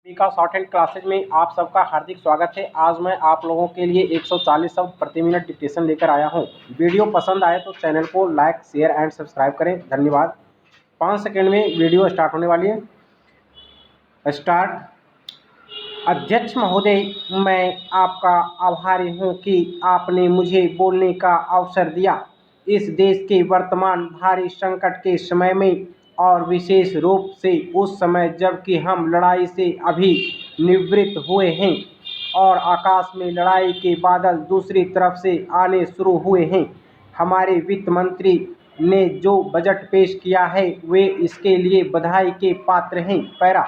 का short hand classes में आप सबका हार्दिक स्वागत है। आज मैं आप लोगों के लिए 140 शब्द प्रति मिनट डिक्टेशन लेकर आया हूं। वीडियो पसंद आए तो चैनल को लाइक, शेयर एंड सब्सक्राइब करें। धन्यवाद। 5 सेकंड में वीडियो स्टार्ट होने वाली है। स्टार्ट। अध्यक्ष महोदय, मैं आपका आभारी हूं कि आपने मुझे बोलने का अवसर दिया। इस देश के वर्तमान भारी संकट के समय में और विशेष रूप से उस समय जबकि हम लड़ाई से अभी निवृत्त हुए हैं और आकाश में लड़ाई के बादल दूसरी तरफ से आने शुरू हुए हैं, हमारे वित्त मंत्री ने जो बजट पेश किया है वे इसके लिए बधाई के पात्र हैं। पैरा।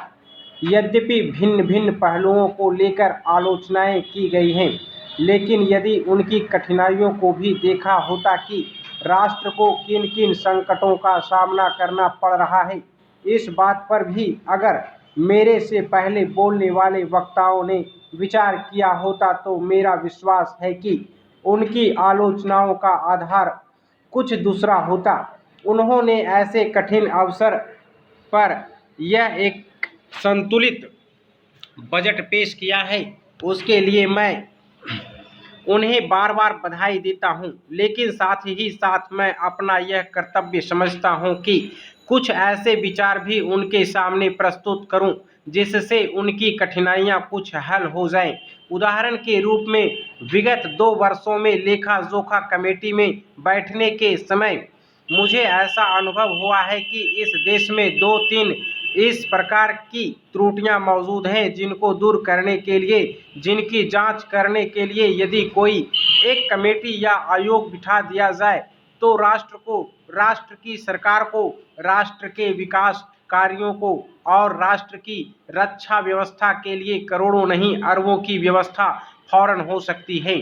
यद्यपि भिन्न भिन्न पहलुओं को लेकर आलोचनाएं की गई हैं, लेकिन यदि उनकी कठिनाइयों को भी देखा होता कि राष्ट्र को किन किन संकटों का सामना करना पड़ रहा है, इस बात पर भी अगर मेरे से पहले बोलने वाले वक्ताओं ने विचार किया होता तो मेरा विश्वास है कि उनकी आलोचनाओं का आधार कुछ दूसरा होता। उन्होंने ऐसे कठिन अवसर पर यह एक संतुलित बजट पेश किया है, उसके लिए मैं उन्हें बार बार बधाई देता हूं, लेकिन साथ ही साथ मैं अपना यह कर्तव्य समझता हूं कि कुछ ऐसे विचार भी उनके सामने प्रस्तुत करूं जिससे उनकी कठिनाइयां कुछ हल हो जाएं। उदाहरण के रूप में विगत 2 वर्षों में लेखा जोखा कमेटी में बैठने के समय मुझे ऐसा अनुभव हुआ है कि इस देश में 2-3 इस प्रकार की त्रुटियां मौजूद हैं जिनको दूर करने के लिए, जिनकी जांच करने के लिए यदि कोई एक कमेटी या आयोग बिठा दिया जाए तो राष्ट्र को, राष्ट्र की सरकार को, राष्ट्र के विकास कार्यों को और राष्ट्र की रक्षा व्यवस्था के लिए करोड़ों नहीं अरबों की व्यवस्था फौरन हो सकती है।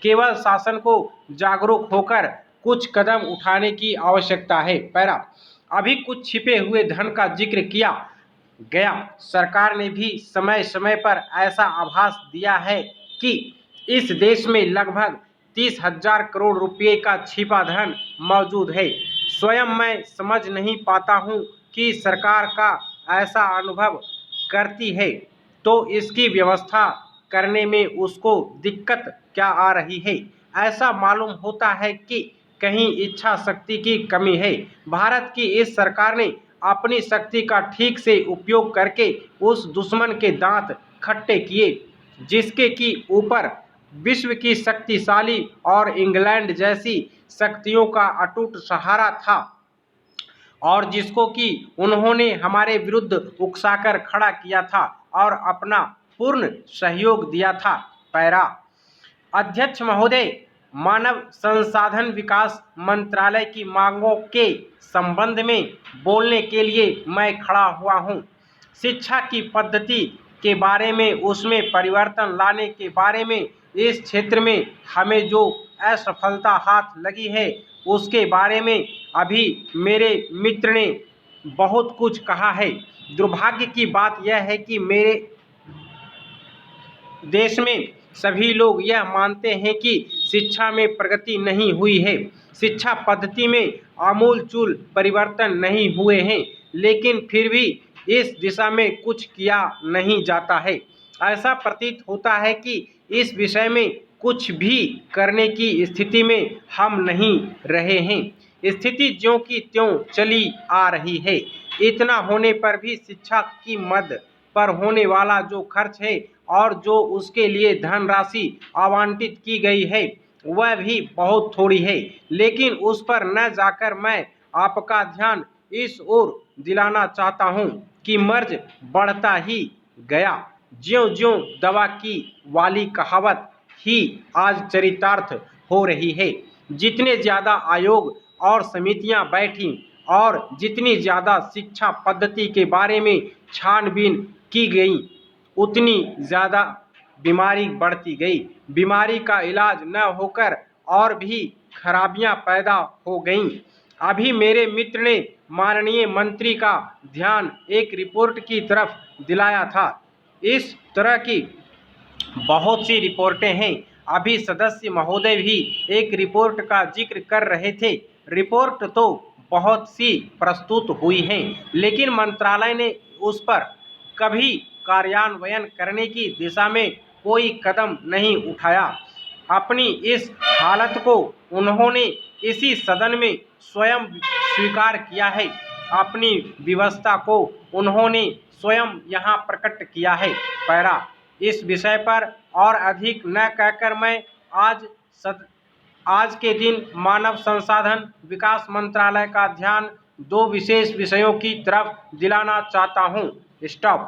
केवल शासन को जागरूक होकर कुछ कदम उठाने की आवश्यकता है। पैरा। अभी कुछ छिपे हुए धन का जिक्र किया गया। सरकार ने भी समय समय पर ऐसा आभास दिया है कि इस देश में लगभग 30,000 करोड़ रुपए का छिपा धन मौजूद है। स्वयं मैं समझ नहीं पाता हूं कि सरकार का ऐसा अनुभव करती है तो इसकी व्यवस्था करने में उसको दिक्कत क्या आ रही है। ऐसा मालूम होता है कि कहीं इच्छा शक्ति की कमी है। भारत की इस सरकार ने अपनी शक्ति का ठीक से उपयोग करके उस दुश्मन के दांत खट्टे किए जिसके की ऊपर विश्व की शक्तिशाली और इंग्लैंड जैसी शक्तियों का अटूट सहारा था और जिसको कि उन्होंने हमारे विरुद्ध उकसाकर खड़ा किया था और अपना पूर्ण सहयोग दिया था। पैरा। अध्यक्ष महोदय, मानव संसाधन विकास मंत्रालय की मांगों के संबंध में बोलने के लिए मैं खड़ा हुआ हूं। शिक्षा की पद्धति के बारे में, उसमें परिवर्तन लाने के बारे में, इस क्षेत्र में हमें जो असफलता हाथ लगी है उसके बारे में अभी मेरे मित्र ने बहुत कुछ कहा है। दुर्भाग्य की बात यह है कि मेरे देश में सभी लोग यह मानते हैं कि शिक्षा में प्रगति नहीं हुई है, शिक्षा पद्धति में आमूलचूल परिवर्तन नहीं हुए हैं, लेकिन फिर भी इस दिशा में कुछ किया नहीं जाता है। ऐसा प्रतीत होता है कि इस विषय में कुछ भी करने की स्थिति में हम नहीं रहे हैं। स्थिति ज्यों की त्यों चली आ रही है। इतना होने पर भी शिक्षा की मद पर होने वाला जो खर्च है और जो उसके लिए धनराशि आवंटित की गई है वह भी बहुत थोड़ी है, लेकिन उस पर न जाकर मैं आपका ध्यान इस ओर दिलाना चाहता हूं कि मर्ज बढ़ता ही गया। ज्यों-ज्यों दवा की वाली कहावत ही आज चरितार्थ हो रही है। जितने ज़्यादा आयोग और समितियां बैठी और जितनी ज़्यादा शिक्षा पद्धति के बारे में छानबीन की गई, उतनी ज़्यादा बीमारी बढ़ती गई। बीमारी का इलाज न होकर और भी खराबियां पैदा हो गईं। अभी मेरे मित्र ने माननीय मंत्री का ध्यान एक रिपोर्ट की तरफ दिलाया था। इस तरह की बहुत सी रिपोर्टें हैं। अभी सदस्य महोदय भी एक रिपोर्ट का जिक्र कर रहे थे। रिपोर्ट तो बहुत सी प्रस्तुत हुई हैं, लेकिन मंत्रालय ने उस पर कभी कार्यान्वयन करने की दिशा में कोई कदम नहीं उठाया। अपनी इस हालत को उन्होंने इसी सदन में स्वयं स्वीकार किया है। अपनी विवशता को उन्होंने स्वयं यहाँ प्रकट किया है। पैरा इस विषय पर और अधिक न कहकर मैं आज के दिन मानव संसाधन विकास मंत्रालय का ध्यान दो विशेष विषयों की तरफ दिलाना चाहता हूँ। स्टॉप।